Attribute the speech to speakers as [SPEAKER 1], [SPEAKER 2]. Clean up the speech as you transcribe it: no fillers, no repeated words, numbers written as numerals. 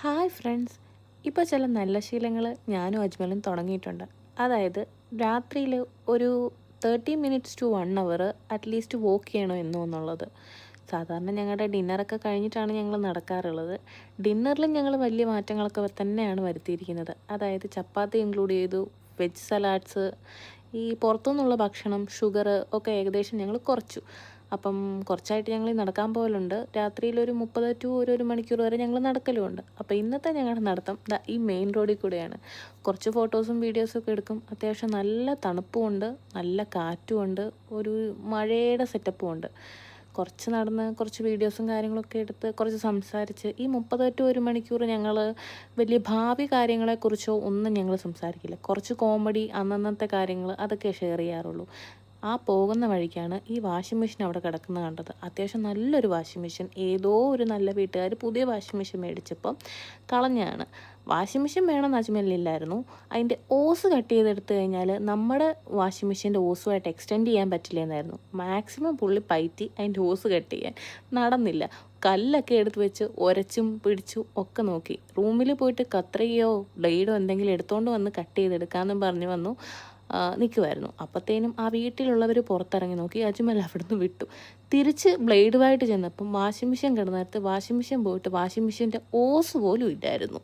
[SPEAKER 1] Hi friends. ഇപ്പോൾ ചില നല്ല ശീലങ്ങൾ ഞാനും അജ്മലും തുടങ്ങിയിട്ടുണ്ട്. അതായത് രാത്രിയിൽ ഒരു 30 minutes to 1 hour at least walk ചെയ്യണം എന്നുള്ളത്. സാധാരണ ഞങ്ങളുടെ ഡിന്നറൊക്കെ കഴിഞ്ഞിട്ടാണ് ഞങ്ങൾ നടക്കാറുള്ളത്. ഡിന്നറിലും ഞങ്ങൾ വലിയ മാറ്റങ്ങളൊക്കെ തന്നെയാണ് വരുത്തിയിരിക്കുന്നത്. അതായത് ചപ്പാത്തി ഇൻക്ലൂഡ് ചെയ്തു, വെജ് സലാഡ്സ്, ഈ പുറത്തുനിന്നുള്ള ഭക്ഷണം, ഷുഗർ ഒക്കെ ഏകദേശം ഞങ്ങൾ കുറച്ചു. അപ്പം കുറച്ചായിട്ട് ഞങ്ങൾ നടക്കാൻ പോകലുണ്ട്. രാത്രിയിൽ ഒരു 30 ടു ഒരു മണിക്കൂർ വരെ ഞങ്ങൾ നടക്കലുമുണ്ട്. അപ്പോൾ ഇന്നത്തെ ഞങ്ങളുടെ നടത്തം ഈ മെയിൻ റോഡിൽ കൂടെയാണ്. കുറച്ച് ഫോട്ടോസും വീഡിയോസും ഒക്കെ എടുക്കും. അത്യാവശ്യം നല്ല തണുപ്പുമുണ്ട്, നല്ല കാറ്റുമുണ്ട്, ഒരു മഴയുടെ സെറ്റപ്പും ഉണ്ട്. കുറച്ച് നടന്ന് കുറച്ച് വീഡിയോസും കാര്യങ്ങളൊക്കെ എടുത്ത് കുറച്ച് സംസാരിച്ച് ഈ 30 ടു ഒരു മണിക്കൂർ ഞങ്ങൾ വലിയ ഭാവി കാര്യങ്ങളെക്കുറിച്ചോ ഒന്നും ഞങ്ങൾ സംസാരിക്കില്ല. കുറച്ച് കോമഡി, അന്നന്നത്തെ കാര്യങ്ങൾ അതൊക്കെ ഷെയർ ചെയ്യാറുള്ളൂ. ആ പോകുന്ന വഴിക്കാണ് ഈ വാഷിംഗ് മെഷീൻ അവിടെ കിടക്കുന്നത് കണ്ടത്. അത്യാവശ്യം നല്ലൊരു വാഷിംഗ് മെഷീൻ. ഏതോ ഒരു നല്ല വീട്ടുകാർ പുതിയ വാഷിംഗ് മെഷീൻ മേടിച്ചപ്പം കളഞ്ഞതാണ്. വാഷിംഗ് മെഷീൻ വേണമെന്ന് അജ്മലിനില്ലായിരുന്നു. അതിൻ്റെ ഓസ് കട്ട് ചെയ്തെടുത്ത് കഴിഞ്ഞാൽ നമ്മുടെ വാഷിംഗ് മെഷീൻ്റെ ഓസുമായിട്ട് എക്സ്റ്റെൻഡ് ചെയ്യാൻ പറ്റില്ലെന്നായിരുന്നു. മാക്സിമം പുള്ളി പയറ്റി അതിൻ്റെ ഓസ് കട്ട് ചെയ്യാൻ നടന്നില്ല. കല്ലൊക്കെ എടുത്ത് വെച്ച് ഉരച്ചും പിടിച്ചും ഒക്കെ നോക്കി. റൂമിൽ പോയിട്ട് കത്രികയോ ബ്ലേഡോ എന്തെങ്കിലും എടുത്തുകൊണ്ട് വന്ന് കട്ട് ചെയ്തെടുക്കാമെന്നും പറഞ്ഞു വന്നു നിൽക്കുമായിരുന്നു. അപ്പോഴത്തേനും ആ വീട്ടിലുള്ളവർ പുറത്തിറങ്ങി നോക്കി. അജ്മൽ അവിടുന്ന് വിട്ടു. തിരിച്ച് ബ്ലേഡുമായിട്ട് ചെന്നപ്പം വാഷിംഗ് മെഷീൻ കിടന്നിടത്ത് വാഷിംഗ് മെഷീൻ പോയിട്ട് വാഷിംഗ് മെഷീൻ്റെ ഓസ് പോലും ഇല്ലായിരുന്നു.